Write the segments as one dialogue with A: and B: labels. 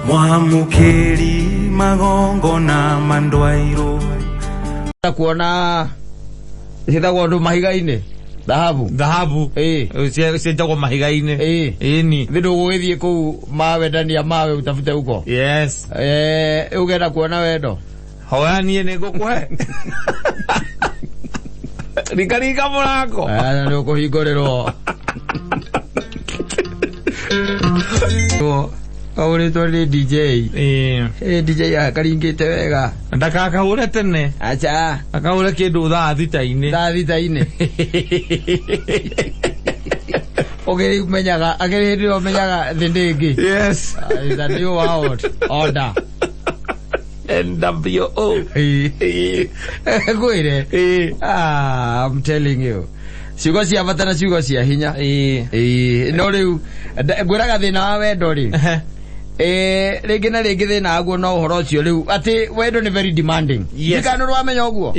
A: Wamukeri magongo na mandwairo
B: kuona sita kwa ndo mahigaine dhahabu sita kwa mahigaine ni vido gwithie ku mawe ndani ya mawe utafute huko
C: yes
B: ugenda kuona wendo
C: hoya nie nego kwe Rikarika mulako
B: ndio kuhingorero Kaure tole DJ DJ akaringite wega
C: ndakaka ure tene
B: acha
C: akaure kindu thaa thita-ini
B: okay menyaga agere ndio menyaga thindingi
C: yes
B: that you out order
C: NWO
B: kwire I'm telling you ciugo cia bata na ciugo cia hinya no riu ngwiraga thina wa wendo ri rĩngĩ na rĩngĩ thĩna waguo no ũhoro ũcio rĩu atĩ wendo nĩ very demanding ndikano rwamenya ũguo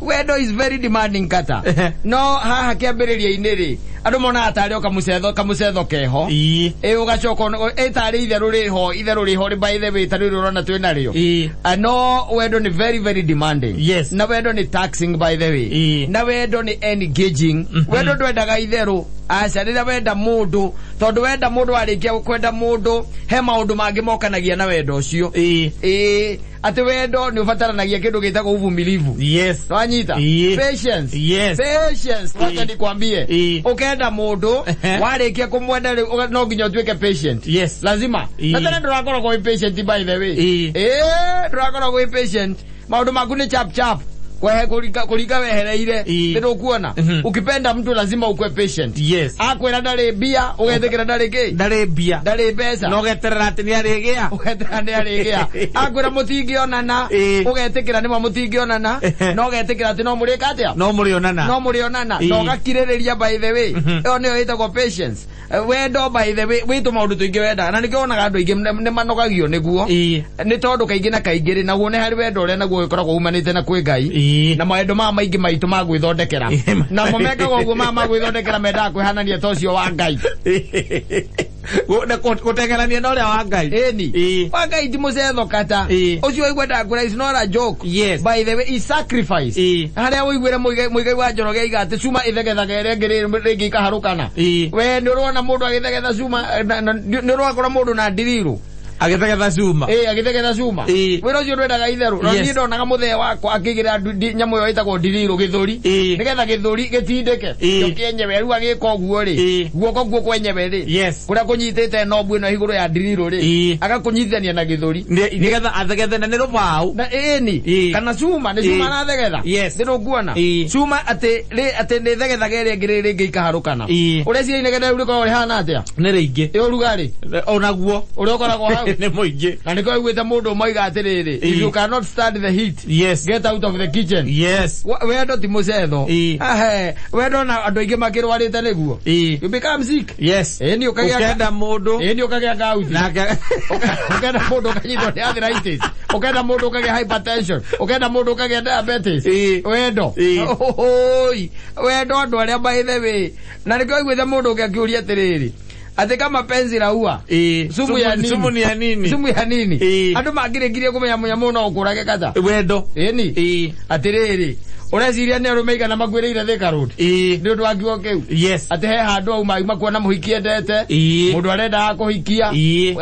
B: wendo is very demanding kata no haha kĩambĩrĩria-inĩ rĩ andũ monaga tarĩ o kamũcetho keho ũgacoka tarĩ itherũ rĩho by the way tarĩ ũrona twĩnarĩo no wendo nĩ very very demanding na wendo nĩ taxing by the way na wendo nĩ engaging wendo ndwendaga itherũ aca rĩrĩa wenda mũndũ tondũ wenda mũndũ warĩkia kwenda mũndũ he maũndũ mangĩ mokanagia na wendo ũcio ati wendo nĩ ũbataranagia kĩndũ gĩtagwo uvumilivu wanyita patience wacha nikwambie ukenda mũndũ warĩkia kũmwenda no nginya ũtuĩke patient lazima na tena ndũrakoragwo wĩ patient by the way ndũrakoragwo wĩ patient maũndũ maku nĩ chap kulika wehereire ndio kuona ukipenda mtu lazima ukwe patient akwera ndari bia ugetekera ndari bia ndari pesa
C: no geterera ati ni arigea
B: akwera mutingionana ugetekera ni mutingionana no getekera ati no muri katia
C: no murionana
B: no gakirĩrĩria by the way yo nĩyo ĩtagwo patience wendo by the way witu maundu tuingi wenda na nikionaga andu aingi ni manogagio niguo ni tondu kaingi na kaingiri naguo ni hari wendo uria naguo ikoragwo umanite na kwi Ngai na maendo maingi maitu magwithondekera na momekaga uguo magwithondekera mendaga kwihanania ta ucio wa Ngai
C: gutengerania na uria wa Ngai
B: wa Ngai ti mucetho kata ucio igwenda ngura is not a joke by the way is sacrifice haria uiguire muigai wa Njoroge igate cuma ithegethaga iria ringi ikaharukana we ni urona mundu agithegetha cuma ni urakora mundu na ndiriru
C: agithegeza cuma
B: wira ucio ndwendaga itherũ no ni ndonaga muthee wakwa akigira nyamu yo itagwo ndiriru githuri nigetha githuri gitindike kienyewe riu agika uguo ri guoko guo kwenyewe ri kuria kunyitite nombu ino iguru ya ndiriru ri agakunyithania na githuri
C: nigetha athegethe na ni rubau
B: na kana cuma ni cuma na thegetha ndiro kuona cuma ati ni thegethaga iria ringi ikaharukana uria cia inegene riu riko rihana atia
C: ni ringi
B: urugari
C: onaguo
B: uria ukoragwo hau
C: ni muingi
B: na niko igwite mundu moiga atiriri if you cannot stand the heat get out of the kitchen wendo ti mucetho wendo na andu aingi makirwarite niguo you become sick ni
C: ukagenda mundu
B: ni ukagea gout ukenda mundu ukanyitwo ni arthritis ukenda mundu ukagea hypertension ukenda mundu ukagea diabetes wendo wendo andu aria by the way na niko igwite mundu ukiuria atiriri ati kama penzi la ua sumu ya nini andu magiregirie kumenya munyamu no ukurage kata
C: wendo
B: ni atiriri ureciria ni arumeiga na magwiriire Thika Road ni undu wangiwo kiu ati he handu auma kuona muhiki endete mundu arenda kuhikia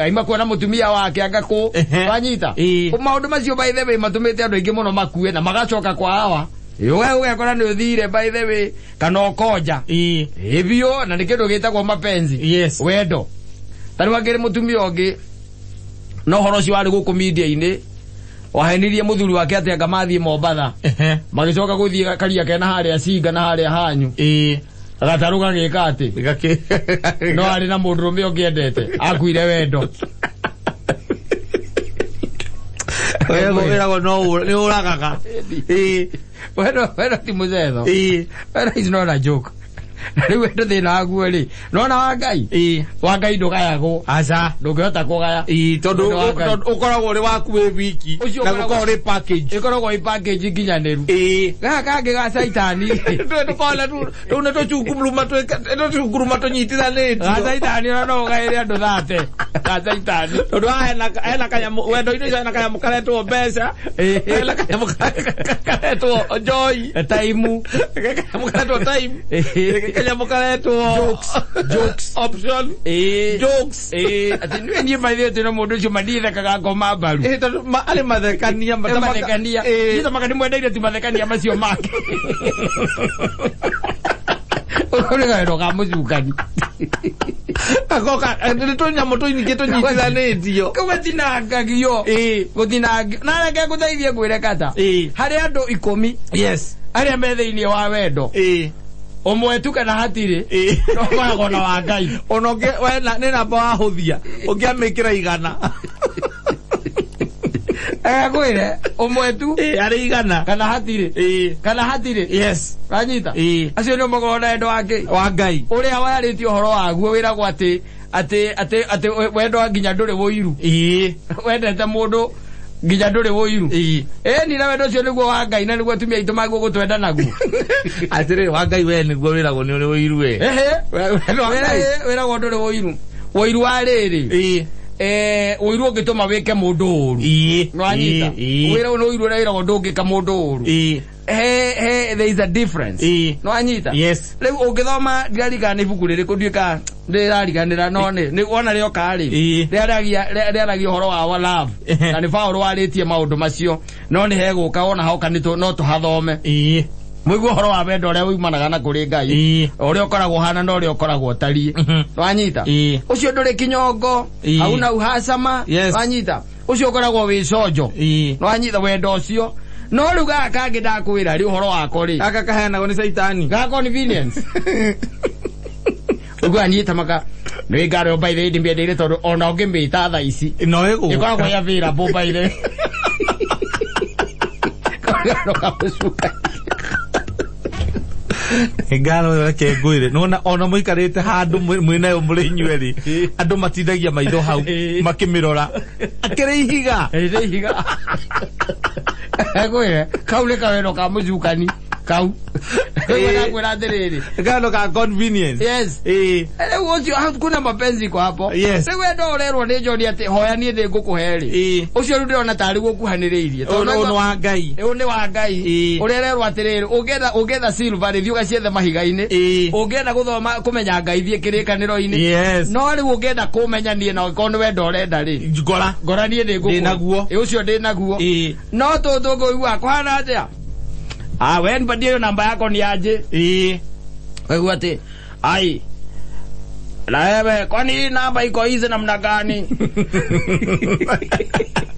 B: aima kuona mutumia wake agaku wanyita maundu macio by the way matumite andu aingi muno makue na magacoka kwa hawa wewe ugekora ni uthire by the way kana ukonja hivyo na ni kindu gitagwo mapenzi wendo tani wangire mutumia ungi no horo ci wari guku media-ini wahenirie muthuri wake ati anga mathie Mombatha magicoka guthie karia kena haria Singa na haria hanyu agataruga gika ati no ari na mundu rume ungiendete akuire wendo
C: wewe no ni uragaga
B: wendo ti mucetho wendo is not a joke riu wendo thina waguo ri nona wa Ngai ndugayagwo
C: aca
B: ndungihota kugaya
C: tondu ukoragwo uri waku wi wiki na gukorwo ri package
B: ikoragwo ri package nginyaniru gaka kangi ga saitani
C: tukola tu ne to chunguruma to nyitithanĩtio
B: saitani no gaire andu thate Kazaitani.
C: Tondu hena kanyamu wendo ino hena kanyamu karetwo mbeca. Hena kanyamu karetwo joy.
B: Taimu.
C: Kanyamu karetwo time. Kanyamu karetwo jokes option. Jokes.
B: Ati ni maithe tino mundu cio madithe kagakoma mbaru.
C: Tondu ali mathekania
B: mathekania. Ito makani mwendaire tu mathekania macio make. Olega ero Wamucukani.
C: Akoka nitonya moto iniketo nyitithanitio.
B: Kumatinangagio. Gutinanga. Na reke guteithie gwire kata. Hari andu 10.
C: Yes.
B: Aria me thiini wa wendo. Omwe tu kana hatire. No magona wa Ngai.
C: Onoge we ni namba wa huthia. Ungiamikira igana.
B: Gwire omwe tu
C: ari igana
B: kana hatire. Kana hatire.
C: Yes.
B: Ranyita. Acio ni magona endo wake
C: wa Ngai.
B: Uria warĩtio horo waguo wiragwo ati wendo nginya nduri woiru. Wendete mundu nginya nduri woiru. Ni na wendo cio niguo wa Ngai na niguo tumia itu maguo gutwenda naguo.
C: Atire wa Ngai we niguo wiragwo ni uri woiru we.
B: Wiragwo nduri woiru. Woiru wa riri. Woiru ungituma wike mundu uru. No anyita. Wira no woiru wiragwo ndungika mundu uru. There is a difference. No anyita.
C: Yes.
B: Leo ungithoma ndirarigana ibuku ririku nduika ndirariganira none ni wona rio kari riragia horo wa love na ni Paulo waritie maundu macio no ni heguka ona hauka no tuhathome Mwigwo horo wa wendo uria umanaga na kuri Ngai uria ukoragwo hana no uria ukoragwo tari wanyita ucio nduri kinyongo hauna uhasama wanyita ucio ukoragwo wi cojo wanyita wendo ucio no riu gaka ngindakwira ri horo wako ri
C: gaka kaheanagwo ni Saitani
B: ga convenience ugo anyita maka ni ngaro by the ndimbe ndire tondu ona ungimita tha ici
C: no ego
B: ikoragwo ya vira bo by the ngaro Wamucukani
C: ngano yake ngwire nona ona muikarite handu mwinayo muri inyueri andu matindagia maitho hau makimirora akire ihiga
B: ngwire kaule kawendo Wamucukani kau kwenda ndiriri
C: ngano ka convenience
B: yes ucio kuna mapenzi kwa hapo sewe ndo rerwo ni John ati hoya ni thi ngukuheri ucio ru ndirona tari gukuhaniriirie
C: tondu wa Ngai
B: ni wa Ngai urererwo atiriri ugetha silver ri thiuga ciethe mahiga-ini ungenda guthoma kumenya Ngai thie kirikaniro-ini no ri ungenda kumenya nie na kono wendo urenda ri ngora nie ndi
C: naguo
B: ucio ndi naguo no tuthungu igua kwana atia we nipatie hiyo namba yako ni aje? Wewe ati ai na wewe kwani hii namba iko hizi namna gani?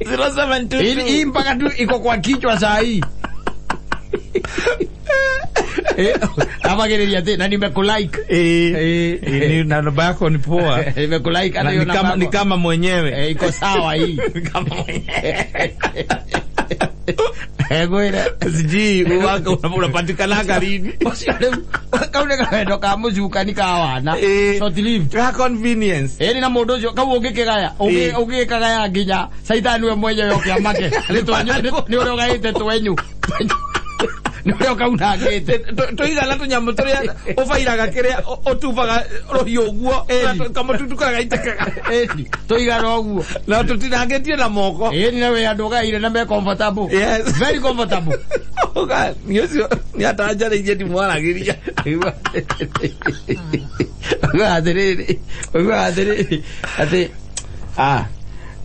B: 072 hii mpaka tu iko kwa kichwa saa hii. Amagereria tena nimekulike.
C: Ni namba yako ni poa.
B: Nimekulike hata hiyo namba.
C: Ni kama mwenyewe.
B: Iko sawa hii. Kama mwenyewe. Gwira
C: siji wako unapatikana garini
B: kaune kawendo Wamucukani ka wana short lived
C: ka convenience
B: ni na mundu ucio kau ungikigaya ungikigaya nginya Saitani we mwenyewe okiamake ni uria ugaite twenyu ndio kauna ngete
C: toigala tunyamu turia ufairaga kiria utubaga rohio guo kama tutukaga itekaga
B: toigala oguo
C: na tutinangetie na moko
B: ni nawe andu gaire na me comfortable very comfortable
C: oga niucio ni atanjare ije ndi mwaragiria
B: gathiriri ati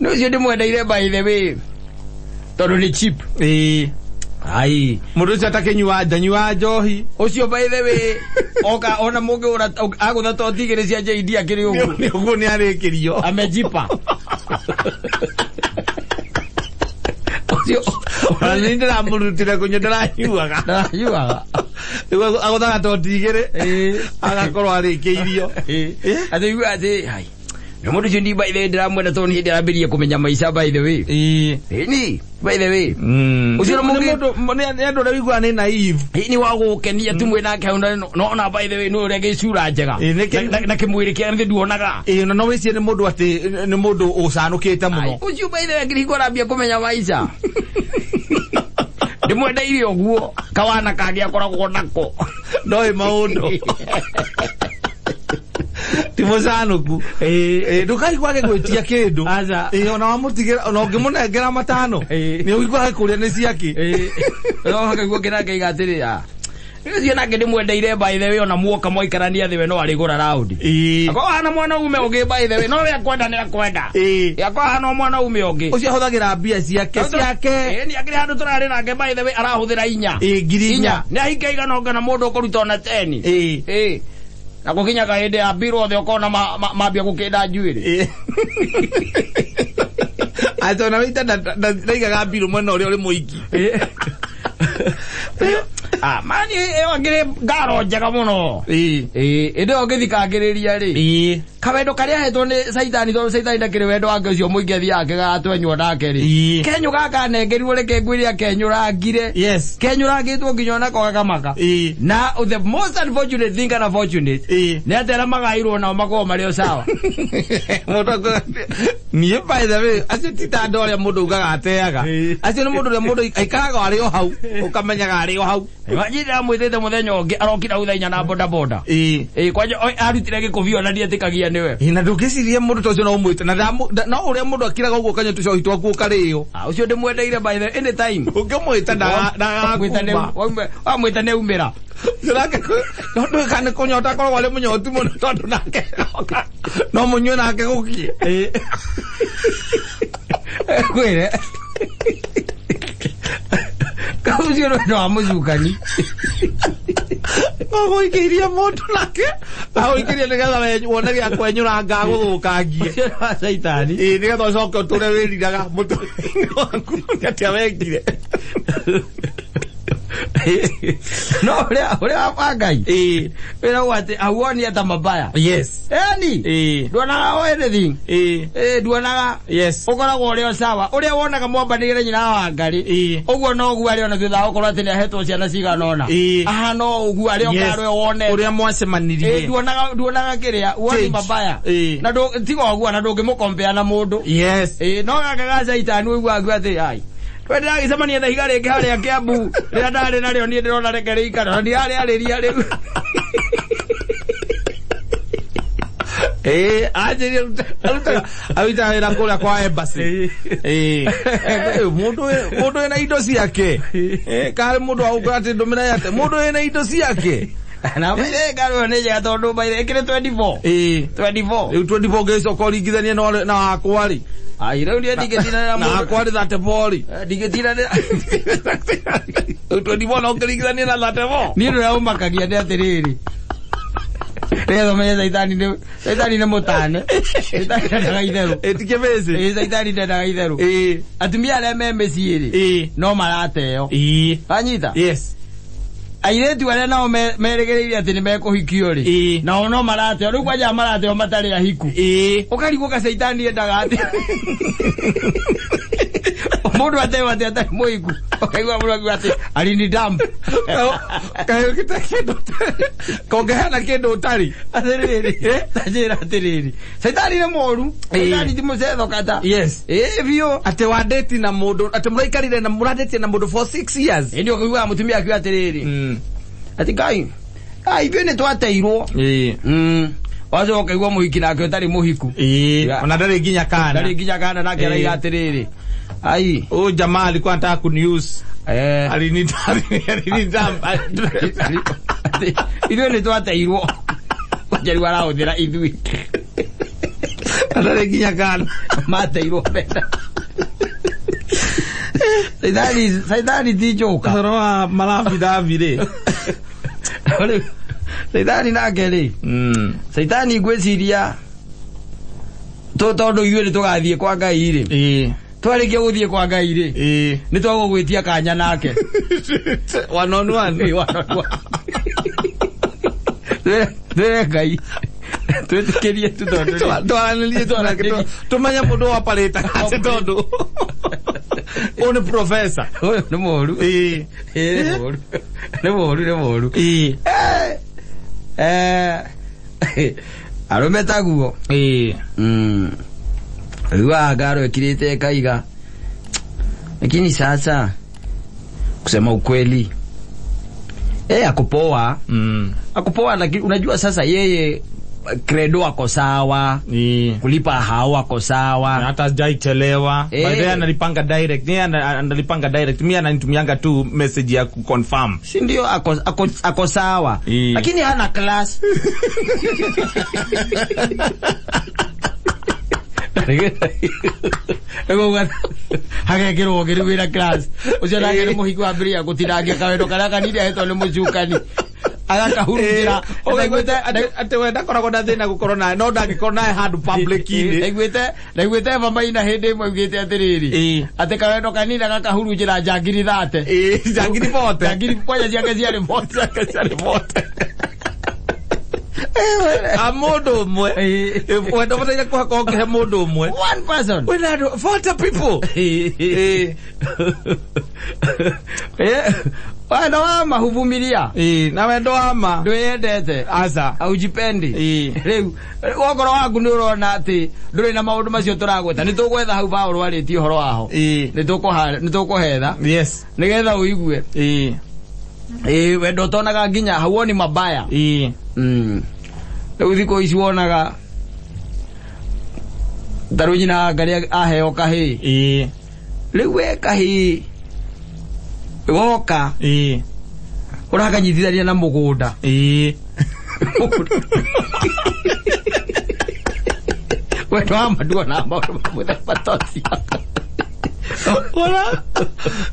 B: no cio ndi mwendeire by the way tondu ni cheap ai
C: mundu ucio atakenyua ndanyua njohi
B: ucio by the way oka ona mungi ura agutha to tigire cia JD akiri
C: uguo ni arikirio
B: amejipa ucio
C: ani ndira murutire kunyendera hiuaga agutha to tigire agakorwo arikiirio
B: ati ai no mundu cio ndi by the way ndiramwenda to ni hindi arambirie kumenya maica by the way ni by the way ucio mundu
C: ni andu ria wigua ni naive
B: ni wa gukenia tu mwina kaunda no na by the way no rege cura njega na kimwiri kia ndi duonaga
C: no wicie ni mundu ati ni mundu ucanukite muno
B: ucio by the way ngirigo rambia kumenya maica ndimwendeire oguo kawana kangi akoragwo nako
C: ndoi maundu timozanuku ndukai kwake gwitia kindu ona wamutigera ona ungimunengera matano ni uigwa kuria ni ciaki
B: no akaigua kinake igatirira Ndio nake ndimwendeire by the way ona muoka moikarania thiwe no arigura round. Akwa hana mwana ume oge by the way no we akwenda ni akwenda. Akwa hana mwana ume oge.
C: Ucio huthagira mbia ciake.
B: Ni akiri handu turari nake by the way arahuthira inya.
C: Ngiri inya.
B: Ni ahika igana ogana mundu ukuruta ona 10. Na kukinya ka hinde ya biro the okona mabia gukenda njuiri.
C: Ato na wita ndaigaga biro mwana uri muiki.
B: Mani wangire ngaro njega muno ndo ngithikagiriria ri kawendo karia hetwo ni saitani to saitani ndakire wendo wange ucio muingi thiake gatwenywo nake ri kenyu gaka nengerirwo reke ngwiria kenyurangire kenyurangitwo nginya na kogakamaka na the most unfortunate thing and unfortunate ni atera magairwo na mago mario sawa
C: muto ni by the way acio titando ria mundu gagateaga acio ni mundu ria mundu aikaraga ari o hau ukamenyaga ari o hau
B: wajira mwithete muthenya ungi arokira uthenya na boda boda kwaje arutire gikuvio na ndietikagia niwe
C: na ndugicirie mundu tocio no umwite na no uria mundu akiraga uguo kanyo tucohi twaku kario
B: ucio ndimwendeire by the any time
C: ungimwita
B: mwita ne umira
C: Nake ndo kana kunyota kwa wale munyotu muno tondu nake no munyo nake gukie
B: kwire Kauzi Wendo Wamucukani.
C: Ngo ikiria mundu nake. Aho ikiria nigetha wona gya kwenyura ngago gukangie.
B: Saitani.
C: Nigetha coke tule wiriraga mutu. Ngati awekire.
B: No, ule apagai. Wena wate awoni ata mabaya.
C: Yes.
B: Eni. Duana o anything. Duana.
C: Yes.
B: Okora gore sawa. Ule wona kamwamba nigere nyina wa ngari. Ogwo no ogwo ari ona thutha okora ati ni ahetwo ciana ciganona. Aha no ogwo ari okarwe wone.
C: Ule mwacemanirie.
B: Duana kiria woni mabaya. Na ndo tigo ogwo na ndo ngimukompea na mundu.
C: Yes.
B: No gakaga Saitani ogwo agwo ati ai. Wenda gisemania na higare kale akiabu rira ndari nario ni ndirona rekere ikara ndi ari riu
C: aje awita ira kula kwa embassy mundu ena indo ciake kale mundu augate ndomira yate mundu ena indo ciake
B: na mire karo ne ya tondu baire kire 24 24
C: geso koringithania na akwari
B: ai rau dia digetina
C: na akwari that boli
B: digetina
C: 24 no koringithania na that boli
B: ni ndo ya makagia de atiriri Rego me Saitani ne mutane. Saitani ndaga itheru.
C: Etike bese.
B: Saitani ndaga itheru. Atumia ale memeciiri. No marateo. Anyita.
C: Yes.
B: Airetu wale nao meregereire ati ni mekuhikio ri. Na no marateo riu kwaja marateo matari ahiku. Ukarigwo ka Saitani endaga ati. Mundu atewa ati atari muiku. Okaigwa mundu ati alini dump.
C: Kayo kitakindo. Kongehana kendo utari.
B: Atiriri. Tajira atiriri. Saitani ne moru. Saitani timucetho kata.
C: Yes.
B: Vio.
C: Ate wadeti na mundu. Ate muraikarire na muradeti na mundu for 6 years.
B: Ndio kuigwa mutumia akiwa atiriri. Ati kai. Vio ne twateirwo. Wazo okaigwa muhiki nake utari muhiku.
C: Ona ndari nginya kana.
B: Ndari nginya kana nake araiga atiriri. Ai,
C: o jamaa alikuwa anataka kuniuse. Alinidam.
B: Ile ni twateirwo. Jari wala uthira ithui.
C: Ndari nginya kana.
B: Mateirwo penda. Saitani tijoka.
C: Roa malafi davire.
B: Saitani nake Saitani gweciria tondu iwe ni tugathie kwa Ngai ri. Twarikia guthie kwa Ngai ri. Ni twagugwitia kanya nake.
C: One on one.
B: Dwe Ngai. Twetikirie tutondu.
C: Twananirie twanake. Tumanya mundu wa paleta ase tondu. One professor.
B: No moru. No moru. Arometa guo. Riwa garo ekirite kaiga. Lakini sasa kusema ukweli akupoa. Akupoa, lakini unajua sasa yeye credo ako sawa, kulipa hao ako sawa,
C: hata jaichelewa. Baadaye analipanga direct, ni analipanga direct, mimi ananitumianga tu message ya confirm.
B: Si ndio ako sawa. Lakini hana class. Hagekirwo wĩra class ucio nake nĩ mũhiku wa mbere gũtirangia kawendo karĩa kanini ahetwo nĩ Mucukani agakahurunjĩra
C: ate wenda koragwo na thĩna gũkorwo naye no ndangĩkorwo naye handũ public-inĩ.
B: Naiguĩte Mamaina hĩndĩ ĩmwe augĩte atĩrĩrĩ atĩ kawendo kanini agakahurunjĩra njangiri thate
C: njangiri bote
B: njangiri ponya ciake ciarĩ mote
C: mundu umwe wenda bataire kuhaka ongehe mundu umwe
B: one person
C: wena 40 people
B: wendo wama huvumilia
C: na wendo wama
B: ndwendete
C: asa
B: aujipendi riu wokoro waku ni urona ati nduri na maundu macio turagweta ni tugwetha hau ba urwarĩtie horo waho ni tukuhetha
C: yes
B: nigetha uigue wendo tonaga nginya hauoni mabaya rĩu thikũ ici wonaga tarũ nyina Ngai aheo kahĩ rĩu we kahĩ woka ũrakanyitithania na mũgũnda wendo wa maduona maũndũ mamũthemba toci
C: Hola.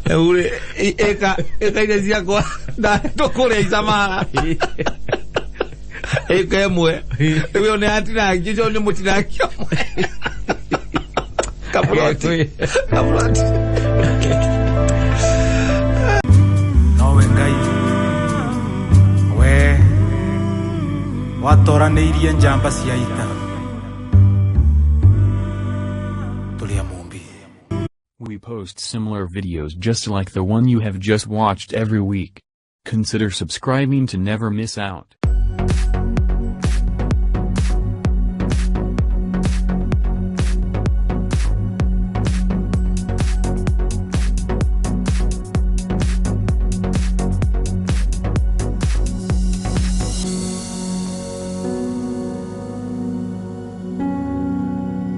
C: Eure eka iria ciakwa na tũkũrĩa icama eka ĩmwe rĩu nĩ atinangi ũcio nĩ mũtinangi ũmwe kabuloti
A: nowe Ngai we watoranĩirie njamba cia ita tũrĩa mũmbi.
D: We post similar videos just like the one you have just watched every week. Consider subscribing to never miss out.